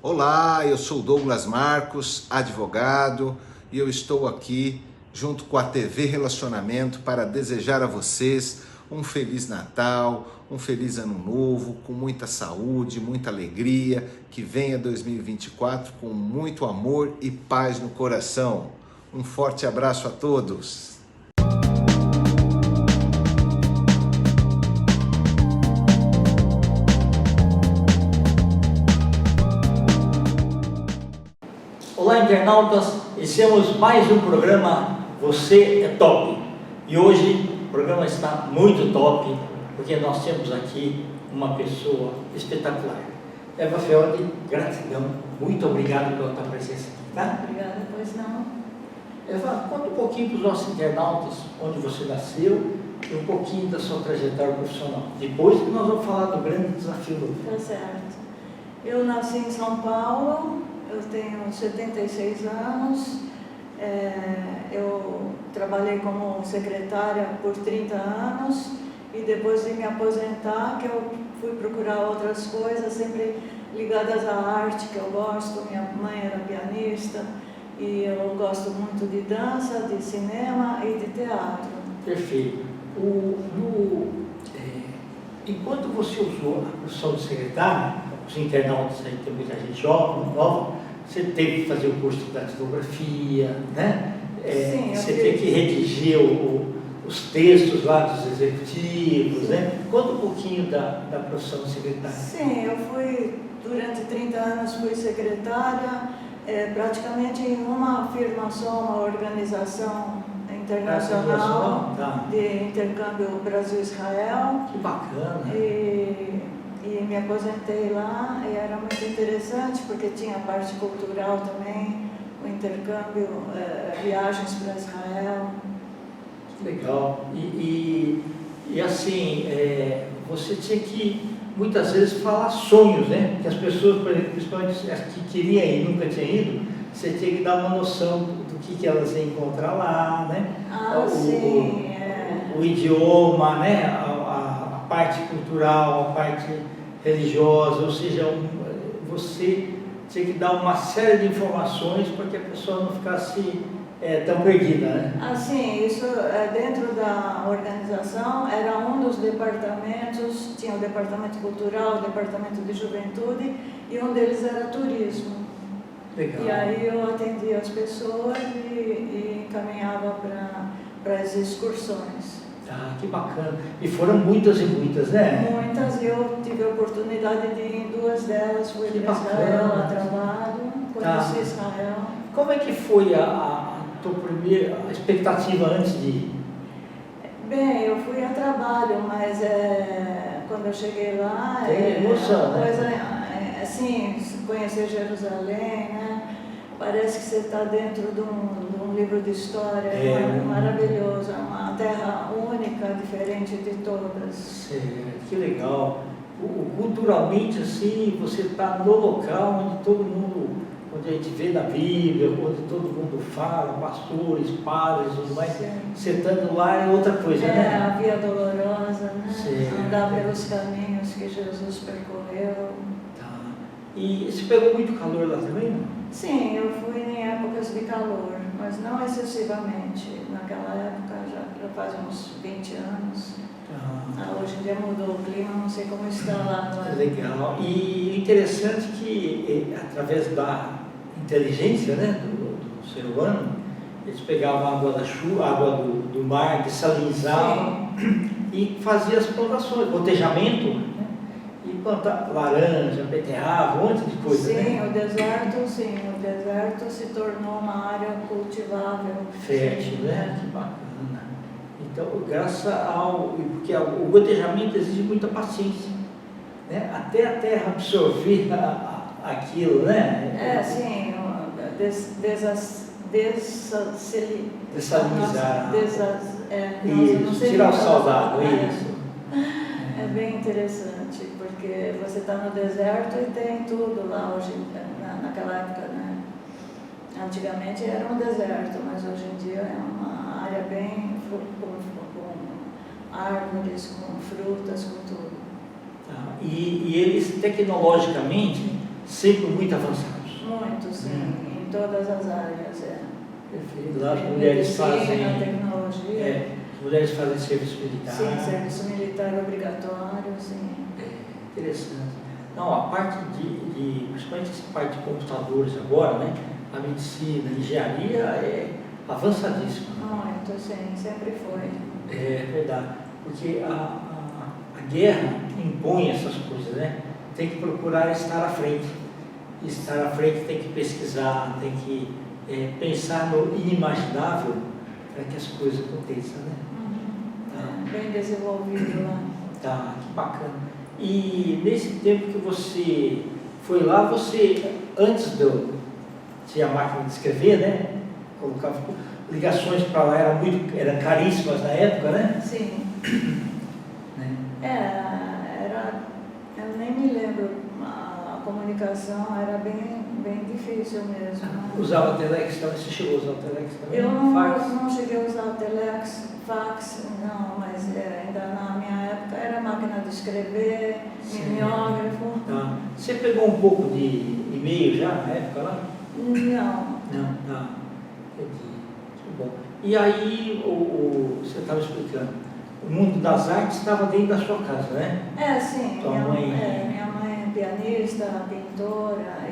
Olá, eu sou Douglas Marcos, advogado, e eu estou aqui junto com a TV Relacionamento para desejar a vocês um Feliz Natal, um Feliz Ano Novo, com muita saúde, muita alegria, que venha 2024 com muito amor e paz no coração. Um forte abraço a todos! Olá, internautas, iniciamos mais um programa Você é Top. E hoje o programa está muito top, porque nós temos aqui uma pessoa espetacular. Eva Feode, gratidão, muito obrigado pela tua presença aqui, tá? Obrigada, pois não. Eva, conta um pouquinho para os nossos internautas onde você nasceu e um pouquinho da sua trajetória profissional. Depois que nós vamos falar do grande desafio. Tá certo. Eu nasci em São Paulo, eu tenho 76 anos, eu trabalhei como secretária por 30 anos e depois de me aposentar, que eu fui procurar outras coisas, sempre ligadas à arte, que eu gosto. Minha mãe era pianista e eu gosto muito de dança, de cinema e de teatro. Perfeito. Enquanto você usou a profissão de secretária, os internautas aí, tem muita gente jovem, nova, você teve que fazer o curso de datilografia, né? Sim, você teve que redigir os textos lá dos executivos, sim, né? Conta um pouquinho da profissão de secretária. Sim, eu fui, durante 30 anos fui secretária, praticamente em uma firma só, uma organização internacional de intercâmbio Brasil-Israel. Que bacana! E me aposentei lá e era muito interessante porque tinha a parte cultural também, o intercâmbio, viagens para Israel. Legal. E assim, você tinha que muitas vezes falar sonhos, né? Porque as pessoas, por exemplo, principalmente as que queriam ir e nunca tinham ido, você tinha que dar uma noção do que elas iam encontrar lá, né? O idioma, né? A parte cultural, a parte religiosa, ou seja, você tinha que dar uma série de informações para que a pessoa não ficasse tão perdida, né? Assim, isso dentro da organização era um dos departamentos, tinha o departamento cultural, o departamento de juventude e um deles era turismo. Legal. E aí eu atendia as pessoas e encaminhava para as excursões. Ah, que bacana. E foram muitas e muitas, né? Muitas, e eu tive a oportunidade de ir em duas delas, fui para Israel a trabalho, conheci Israel. Como é que foi a tua primeira expectativa antes de ir? Bem, eu fui a trabalho, mas quando eu cheguei lá, emoção, uma coisa, assim, conhecer Jerusalém, né? Parece que você está dentro de um livro de história, maravilhoso, é uma terra única, diferente de todas. Certo, que legal. Culturalmente, assim, você está no local onde todo mundo, onde a gente vê na Bíblia, onde todo mundo fala, pastores, padres, tudo mais. Você estando lá é outra coisa, né? A Via Dolorosa, né? Certo. Andar pelos caminhos que Jesus percorreu. Tá. E você pegou muito calor lá também, não? Sim, eu fui em épocas de calor, mas não excessivamente. Naquela época já faz uns 20 anos. Hoje em dia mudou o clima, não sei como está lá. Legal. E interessante que, através da inteligência, né, do ser humano, eles pegavam a água da chuva, a água do mar, desalinizavam e faziam as plantações, gotejamento, né, e plantar laranja, beterraba, um monte de coisa. Sim, né? o deserto se tornou uma área cultivável. Fértil, né? Que bacana. Então, graças porque o gotejamento exige muita paciência, né? Até a terra absorver aquilo, né? Sim, dessalinizar. Tirar o sal d'água, isso. É bem interessante, porque você está no deserto e tem tudo lá hoje, naquela época, né? Antigamente era um deserto, mas hoje em dia é uma área bem com árvores, com frutas, com tudo. E eles tecnologicamente sempre muito avançados. Muito, sim, em todas as áreas. Perfeito. Lá as mulheres fazem. Tecnologia. As mulheres fazem serviço militar. Sim, serviço militar obrigatório, sim. Interessante. Não, a parte principalmente essa parte de computadores agora, né? A medicina, a engenharia é avançadíssima. Muito, sim, sempre foi. É verdade, porque a guerra impõe essas coisas, né? Tem que procurar estar à frente. Estar à frente tem que pesquisar, tem que pensar no inimaginável para que as coisas aconteçam, né? Bem desenvolvido lá. Tá, que bacana. E nesse tempo que você foi lá, você, antes de tinha a máquina de escrever, né? Colocava ligações para lá, eram caríssimas na época, né? Sim. Né? Eu nem me lembro, a comunicação era bem difícil mesmo. Né? Usava telex também? Você chegou a usar o telex também? Eu Fax? não cheguei a usar o telex, fax, não, mas ainda na minha época era máquina de escrever, mimeógrafo. Tá. Você pegou um pouco de e-mail já na época lá? Não. Não, tá. Entendi. Muito bom. E aí, você estava explicando, o mundo das artes estava dentro da sua casa, né? Sim. Tua mãe... minha mãe é pianista, pintora,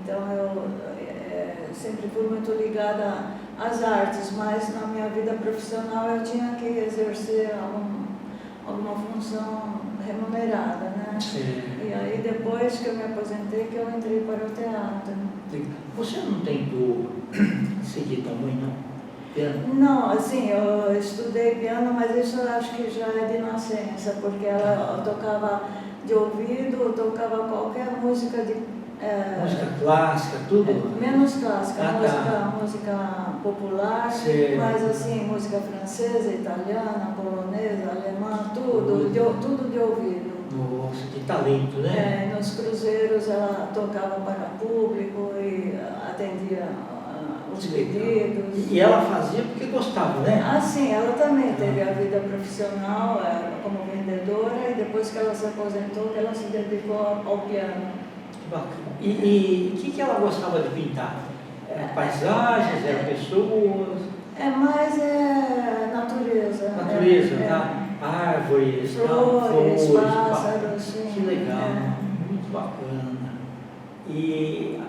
então eu sempre fui muito ligada às artes, mas na minha vida profissional eu tinha que exercer alguma função remunerada, né? Sim. E aí depois que eu me aposentei que eu entrei para o teatro. Você não tentou seguir tua mãe, não? Piano? Não, assim, eu estudei piano, mas isso eu acho que já é de nascença, porque ela tocava de ouvido, tocava qualquer música de... música clássica, tudo? Menos clássica, tá. música popular, Sim. mas assim, música francesa, italiana, polonesa, alemã, tudo de ouvido. Nossa, que talento, né? Nos cruzeiros ela tocava para público e atendia os pedidos. E ela fazia porque gostava, né? Sim, ela também teve a vida profissional como vendedora e depois que ela se aposentou, ela se dedicou ao piano. Que bacana. E o que ela gostava de pintar? Era paisagens, eram pessoas? Mais natureza. Natureza, tá? Árvores, flores, pássaros, pássaros. que legal, muito bacana. E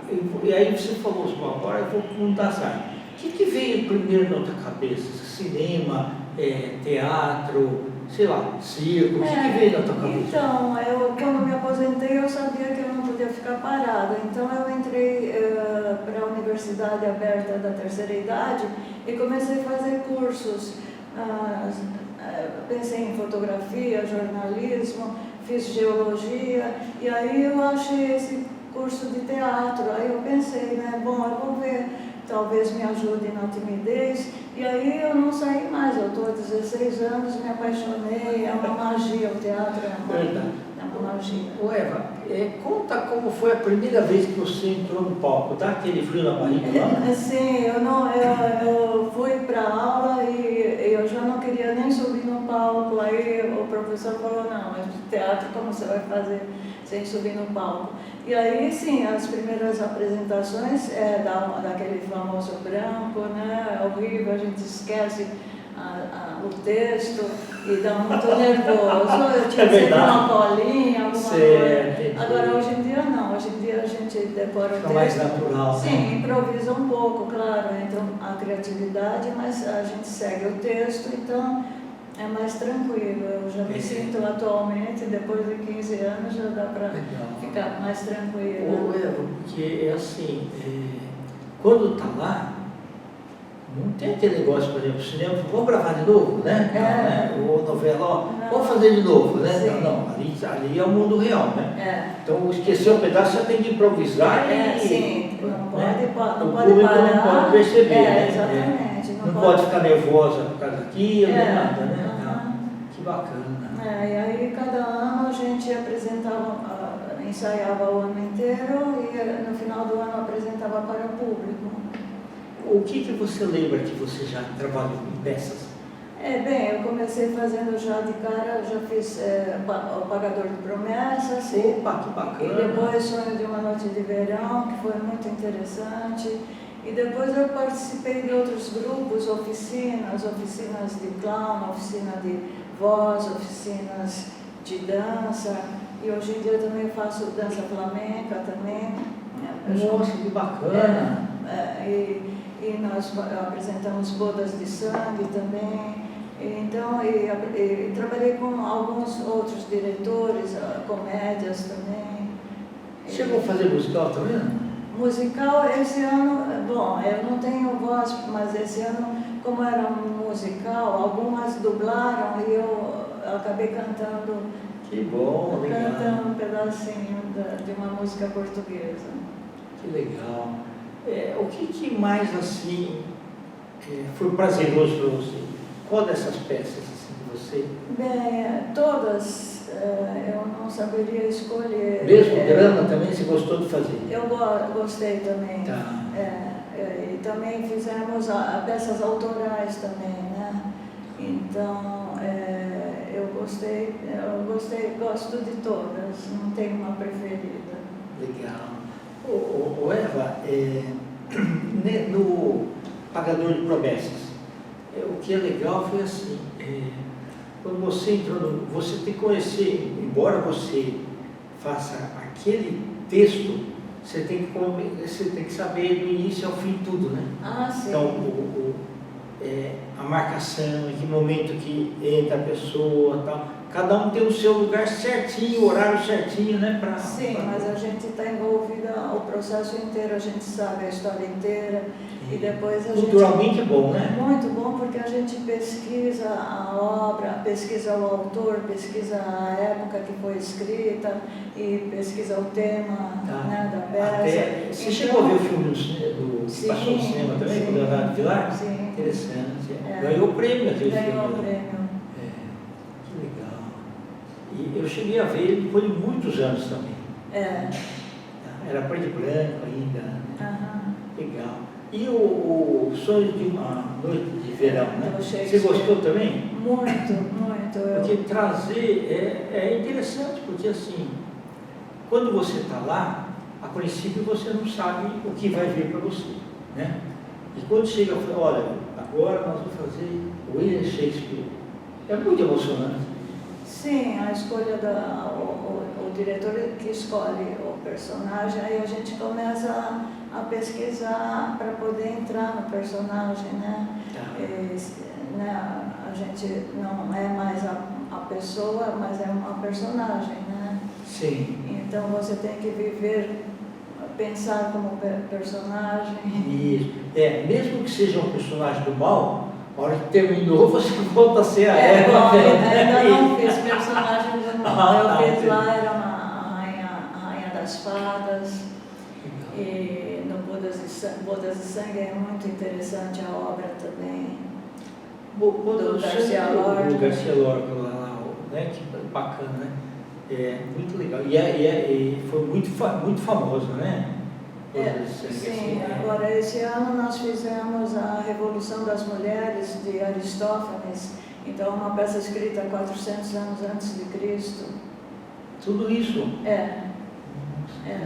aí você falou assim, agora eu vou mudar essa área. O que veio primeiro na tua cabeça? Cinema, teatro, sei lá, circo, o que veio na tua cabeça? Então, quando me aposentei eu sabia que eu não podia ficar parada, então eu entrei para a Universidade Aberta da Terceira Idade e comecei a fazer cursos. Pensei em fotografia, jornalismo, fiz geologia e aí eu achei esse curso de teatro. Aí eu pensei, né, bom, eu vou ver, talvez me ajude na timidez. E aí eu não saí mais, eu estou há 16 anos, me apaixonei, é uma magia, o teatro é uma magia. Ô Eva, conta como foi a primeira vez que você entrou no palco, dá aquele frio na barriga lá? Sim, eu fui para a aula e eu já não queria nem subir no palco, aí o professor falou, não, mas teatro como você vai fazer sem subir no palco? E aí sim, as primeiras apresentações daquele famoso branco, né, é horrível, a gente esquece o texto e dá muito nervoso. Eu tinha sempre uma bolinha, alguma coisa. Agora hoje em dia não, hoje em dia a gente decora o texto. Mais natural. Sim, improvisa um pouco, claro, entra a criatividade, mas a gente segue o texto, então é mais tranquilo. Eu já me sinto atualmente, depois de 15 anos, já dá para ficar mais tranquilo. Porque é assim, quando está lá, não tem aquele negócio, por exemplo, cinema, vamos gravar de novo, né? Ou novela, vamos fazer de novo, né? Sim. Não, ali é o mundo real, né? Então, esquecer um pedaço, você tem que improvisar sim, não pode parar. O público não pode perceber, né? Exatamente. Não pode ficar nervosa por causa daquilo, nada, né? Que bacana. E aí, cada ano a gente ensaiava o ano inteiro e no final do ano apresentava para o público. O que você lembra que você já trabalhou em peças? Bem, eu comecei fazendo já de cara, já fiz o Pagador de Promessas. Opa, que E bacana! depois Sonho de uma Noite de Verão, que foi muito interessante. E depois eu participei de outros grupos, oficinas de clown, oficina de voz, oficinas de dança. E hoje em dia eu também faço dança flamenca também. Nossa, que bacana! E nós apresentamos bodas de sangue também. Então, e trabalhei com alguns outros diretores, comédias também. Chegou a fazer musical também? Musical, esse ano, bom, eu não tenho voz, mas esse ano, como era um musical, algumas dublaram e eu acabei cantando. Que bom, legal. Cantando um pedacinho de uma música portuguesa. Que legal. O que mais, assim, foi prazeroso para você? Qual dessas peças, assim, de você? Bem, todas, eu não saberia escolher. Mesmo drama também você gostou de fazer? Eu gostei também. Tá. E também fizemos peças autorais também, né? Então, eu gosto de todas, não tenho uma preferida. Legal. Eva, no Pagador de Promessas, o que é legal foi assim, quando você entrou, você tem que conhecer, embora você faça aquele texto, você tem que saber do início ao fim tudo, né? Ah, sim. Então, a marcação, em que momento que entra a pessoa, tal. Cada um tem o seu lugar certinho, o horário certinho, né? Sim, mas a gente está envolvida o processo inteiro, a gente sabe a história inteira. E depois a Culturalmente gente... é bom, né? Muito bom, porque a gente pesquisa a obra, pesquisa o autor, pesquisa a época que foi escrita e pesquisa o tema, né, da peça. Você chegou a ver o filme que passou no cinema também, com o Leonardo Vilar? Sim. Interessante. Ganhou o prêmio aquele filme. Ganhou o prêmio. Que legal. E eu cheguei a ver ele depois de muitos anos também. Era preto e branco ainda. Aham. Legal. E o Sonho de uma Noite de Verão, né? Você gostou também? Muito, muito. Porque trazer é interessante, porque assim, quando você está lá, a princípio você não sabe o que vai vir para você, né? E quando chega, olha, agora nós vamos fazer William Shakespeare. É muito emocionante. Sim, a escolha o diretor que escolhe o personagem, aí a gente começa a pesquisar para poder entrar no personagem, né? A gente não é mais a pessoa, mas é uma personagem, né? Sim. Então você tem que viver, pensar como personagem. Isso. Mesmo que seja um personagem do mal, a hora que terminou, você volta a ser a Eva. Ainda não fiz personagem do mal. Eu fiz lá, era a rainha das fadas. E no Bodas de Sangue é muito interessante a obra também. Do Garcia Lorca. Do Garcia Lorca lá, né? Que bacana, né? Muito legal. E foi muito famoso, né? Sim, agora esse ano nós fizemos a Revolução das Mulheres de Aristófanes, então uma peça escrita 400 anos antes de Cristo. Tudo isso?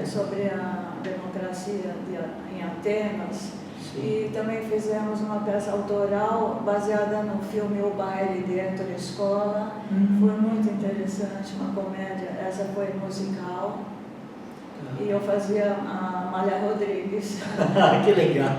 Sobre a democracia em Atenas. Sim. E também fizemos uma peça autoral baseada no filme O Baile de Héctor Escola. Foi muito interessante, uma comédia, essa foi musical. E eu fazia a Amália Rodrigues. Que legal!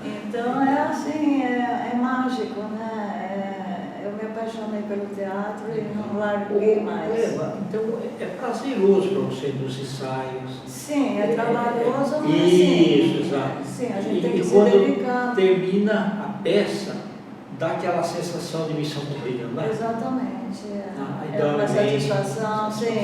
Então é assim, é mágico, né? Eu me apaixonei pelo teatro e não larguei mais. Então é prazeroso para você nos ensaios. Sim, é trabalhoso, mas isso, exato. Sim, a gente tem que se quando dedicar. Termina a peça, dá aquela sensação de missão cumprida, não é? Exatamente. É então, uma satisfação, sim,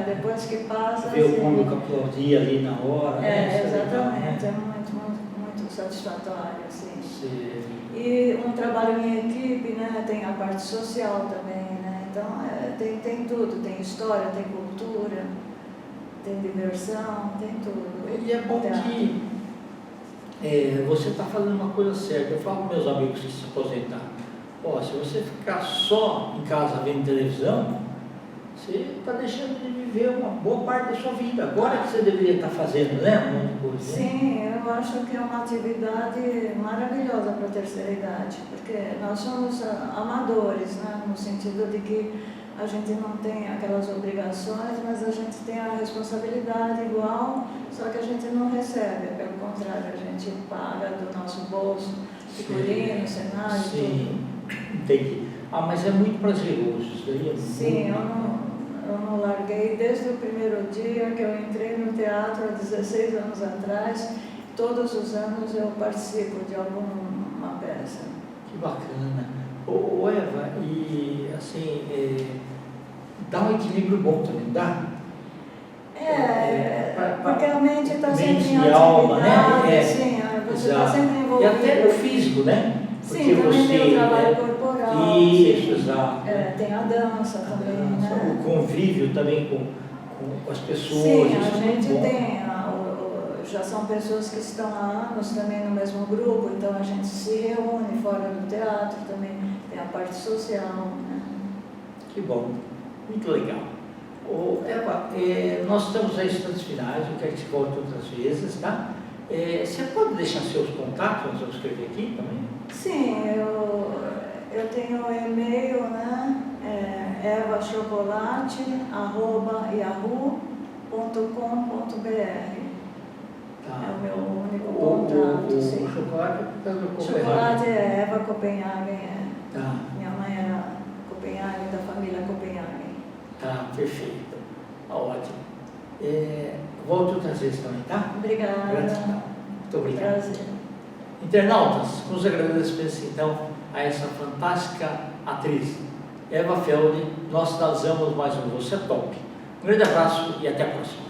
depois que passa. Ver o público aplaudir ali na hora. Exatamente, é muito satisfatório, assim. Sim. E um trabalho em equipe, né? Tem a parte social também, né? Então tem tudo, tem história, tem cultura, tem diversão, tem tudo. E é bom que você está falando uma coisa certa. Eu falo com meus amigos que se aposentaram. Ó, se você ficar só em casa vendo televisão, você está deixando de viver uma boa parte da sua vida. Agora que você deveria estar fazendo, né? Um monte de coisa. Sim, eu acho que é uma atividade maravilhosa para a terceira idade, porque nós somos amadores, né? No sentido de que a gente não tem aquelas obrigações, mas a gente tem a responsabilidade igual, só que a gente não recebe, pelo contrário, a gente paga do nosso bolso, figurino, cenário, Sim, tudo. entendi. Ah, mas é muito prazeroso isso daí. É Sim, muito... eu não larguei desde o primeiro dia que eu entrei no teatro há 16 anos atrás. Todos os anos eu participo de alguma peça. Que bacana. Ô Eva, e assim, dá um equilíbrio bom também, dá? Porque a mente está sempre em mente e alma, atividade, né? sim, você está Exato. sempre E envolvido. até o físico, né? Porque Sim, também você, tem o trabalho corporal. Isso, sim. exato. Tem a dança também, né? O convívio também com as pessoas. Sim, isso a é gente muito bom. tem, já são pessoas que estão há anos também no mesmo grupo, então a gente se reúne fora do teatro também, tem a parte social, né? Que bom, muito legal. Ô, Eva, nós estamos aí nos instantes finais, eu quero que você volte outras vezes, tá? Você pode deixar seus contatos, nós vamos escrever aqui também? Sim, eu tenho o e-mail, né? evachocolate@yahoo.com.br. Tá. É o meu único contato, sim. O chocolate Chocolate é Eva Copenhagen, Tá, minha mãe era Copenhagen, da família Copenhagen. tá, perfeito. Tá ótimo. Volte outras vezes também, tá? Obrigada. Gratidão. Muito obrigado. Prazer. Internautas, nos agradecemos então a essa fantástica atriz, Eva Felde. Nós amamos mais um Você é Top. Um grande abraço e até a próxima.